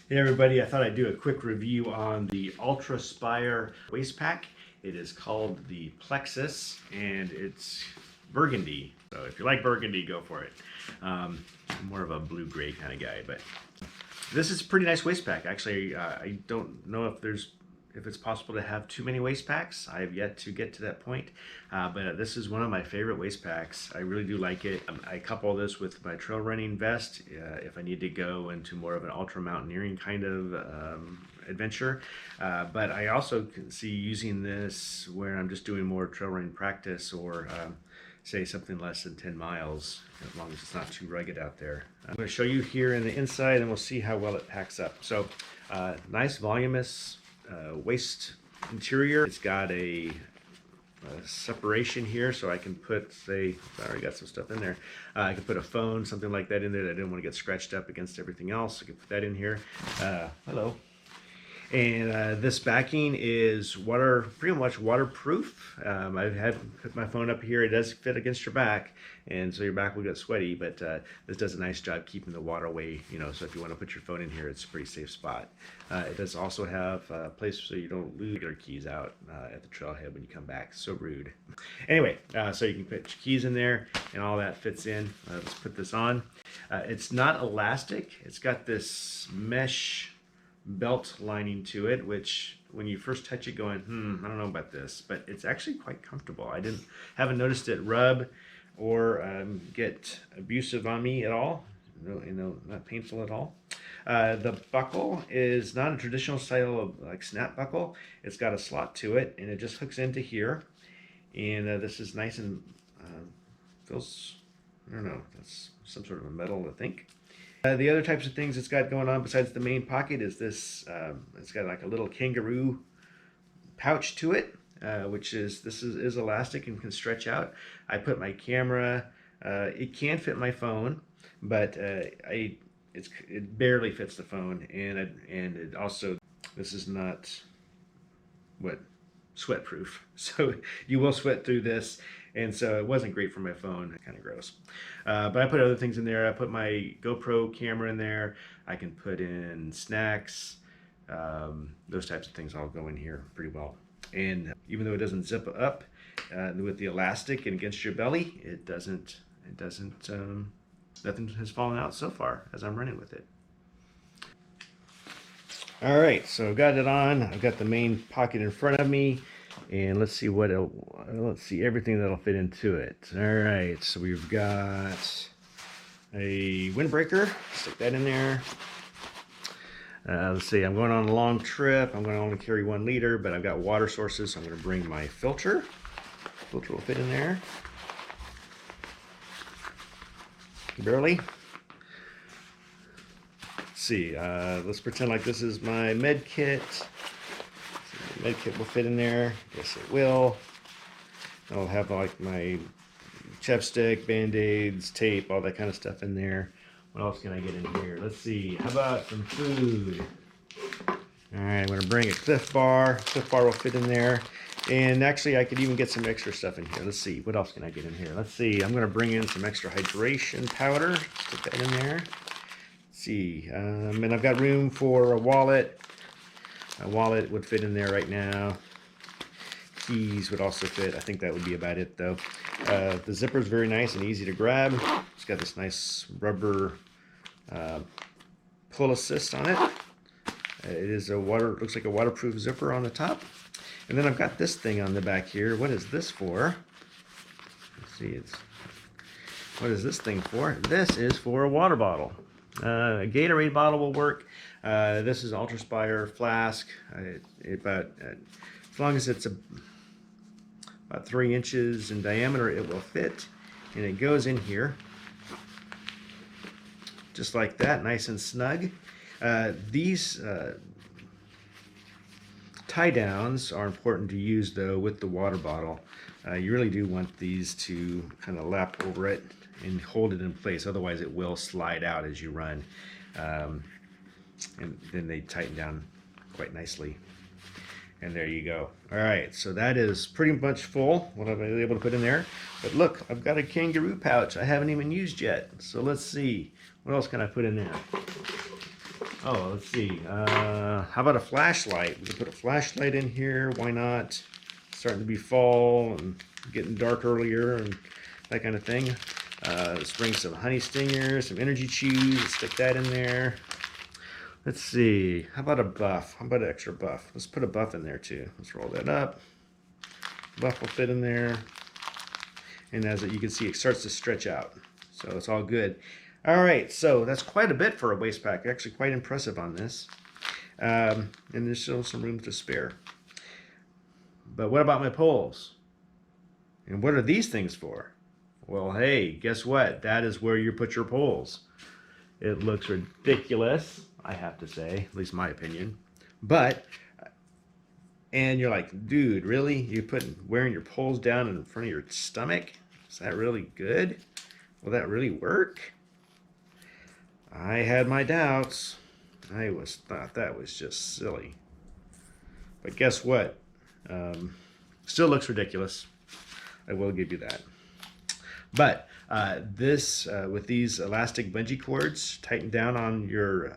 Hey everybody, I thought I'd do a quick review on the UltrAspire waist pack. It is called the Plexus and it's burgundy. So if you like burgundy, go for it. I'm more of a blue-gray kind of guy, but this is a pretty nice waist pack. Actually, I don't know if it's possible to have too many waist packs. I have yet to get to that point, but this is one of my favorite waist packs. I really do like it. I couple this with my trail running vest if I need to go into more of an ultra mountaineering kind of adventure. But I also can see using this where I'm just doing more trail running practice or say something less than 10 miles, as long as it's not too rugged out there. I'm going to show you here in the inside and we'll see how well it packs up. So nice voluminous waist interior. It's got a separation here, so I can put, say, I already got some stuff in there. I can put a phone, something like that in there that I didn't want to get scratched up against everything else. I can put that in here. Hello. And this backing is pretty much waterproof. I've had put my phone up here. It does fit against your back, and so your back will get sweaty, but this does a nice job keeping the water away, so if you want to put your phone in here, it's a pretty safe spot. It does also have a place so you don't lose your keys out at the trailhead when you come back. So rude. Anyway, so you can put your keys in there, and all that fits in. Let's put this on. It's not elastic. It's got this mesh belt lining to it, which when you first touch it going, I don't know about this, but it's actually quite comfortable. Haven't noticed it rub or get abusive on me at all. Not painful at all. The buckle is not a traditional style of like snap buckle. It's got a slot to it and it just hooks into here, and this is nice and feels, I don't know, that's some sort of a metal, I think. The other types of things it's got going on besides the main pocket is this, it's got like a little kangaroo pouch to it, which is elastic and can stretch out. I put my camera, it can fit my phone, but it barely fits the phone, and it also, this is not sweat proof, so you will sweat through this, and so it wasn't great for my phone. Kind of gross. But I put other things in there. I put my GoPro camera in there. I can put in snacks. Those types of things all go in here pretty well. And even though it doesn't zip up with the elastic and against your belly, nothing has fallen out so far as I'm running with it. All right, so I've got it on. I've got the main pocket in front of me, and let's see everything that'll fit into it. All right, so we've got a windbreaker. Stick that in there. Let's see, I'm going on a long trip. I'm going to only carry 1 liter, but I've got water sources, so I'm going to bring my filter. Filter will fit in there. Barely. See, let's pretend like this is my med kit. So med kit will fit in there. Yes, it will. I'll have like my chapstick, band-aids, tape, all that kind of stuff in there. What else can I get in here? Let's see. How about some food? All right, I'm going to bring a Cliff Bar. Cliff Bar will fit in there. And actually, I could even get some extra stuff in here. Let's see. What else can I get in here? Let's see. I'm going to bring in some extra hydration powder. Put that in there. See, and I've got room for a wallet. A wallet would fit in there right now. Keys would also fit. I think that would be about it though. The zipper is very nice and easy to grab. It's got this nice rubber pull assist on it. It is looks like a waterproof zipper on the top. And then I've got this thing on the back here. What is this for? Let's see, what is this thing for? This is for a water bottle. A Gatorade bottle will work. This is UltrAspire flask. As long as it's about 3 inches in diameter, it will fit, and it goes in here just like that, nice and snug. These tie downs are important to use though with the water bottle. You really do want these to kind of lap over it and hold it in place, otherwise it will slide out as you run, and then they tighten down quite nicely. And there you go. All right, so that is pretty much full, what I've been able to put in there. But look, I've got a kangaroo pouch I haven't even used yet. So let's see, what else can I put in there? Oh, let's see. How about a flashlight? We can put a flashlight in here. Why not? It's starting to be fall and getting dark earlier and that kind of thing. Let's bring some honey stingers, some energy chews. Let's stick that in there. Let's see. How about a buff? How about an extra buff? Let's put a buff in there too. Let's roll that up. Buff will fit in there. And as you can see, it starts to stretch out. So it's all good. All right, so that's quite a bit for a waist pack. Actually quite impressive on this. And there's still some room to spare. But what about my poles? And what are these things for? Well, hey, guess what? That is where you put your poles. It looks ridiculous, I have to say, at least my opinion. But, and you're like, dude, really? You're wearing your poles down in front of your stomach? Is that really good? Will that really work? I had my doubts. I thought that was just silly. But guess what? Still looks ridiculous. I will give you that. But this, with these elastic bungee cords tightened down on your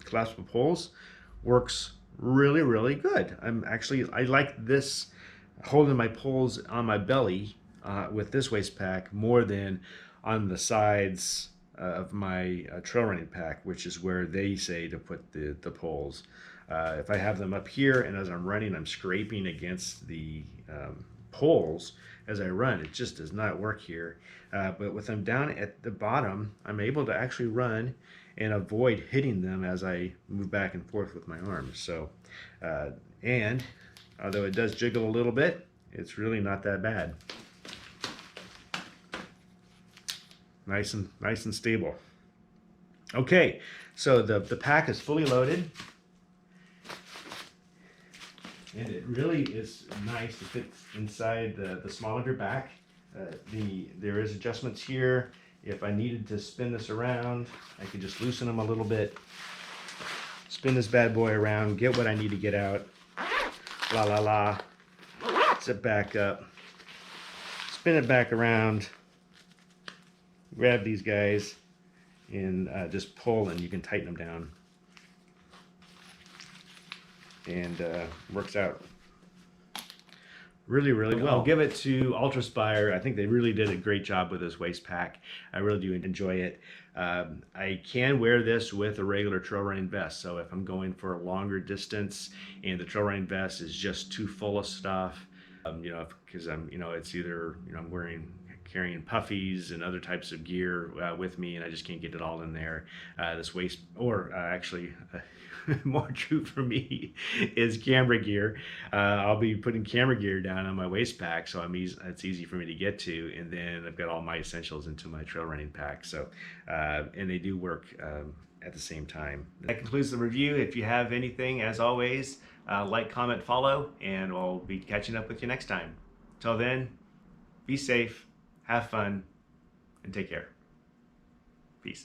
collapsible poles, works really, really good. I like this holding my poles on my belly with this waist pack more than on the sides of my trail running pack, which is where they say to put the poles. If I have them up here and as I'm running, I'm scraping against the poles as I run, it just does not work here. But with them down at the bottom, I'm able to actually run and avoid hitting them as I move back and forth with my arms. So, and although it does jiggle a little bit, it's really not that bad. Nice and stable. Okay, so the pack is fully loaded. And it really is nice to fit inside the small of your back. There is adjustments here. If I needed to spin this around, I could just loosen them a little bit. Spin this bad boy around, get what I need to get out. La la la. Zip back up. Spin it back around. Grab these guys and just pull, and you can tighten them down. And works out really, really well. I'll give it to UltrAspire. I think they really did a great job with this waist pack. I really do enjoy it. I can wear this with a regular trail running vest. So if I'm going for a longer distance and the trail running vest is just too full of stuff, because it's either, I'm carrying puffies and other types of gear with me, and I just can't get it all in there. This waist, or actually, more true for me is camera gear. I'll be putting camera gear down on my waist pack, so it's easy for me to get to, and then I've got all my essentials into my trail running pack. So, and they do work at the same time. That concludes the review. If you have anything, as always, like, comment, follow, and I'll be catching up with you next time. Till then, be safe, have fun, and take care. Peace.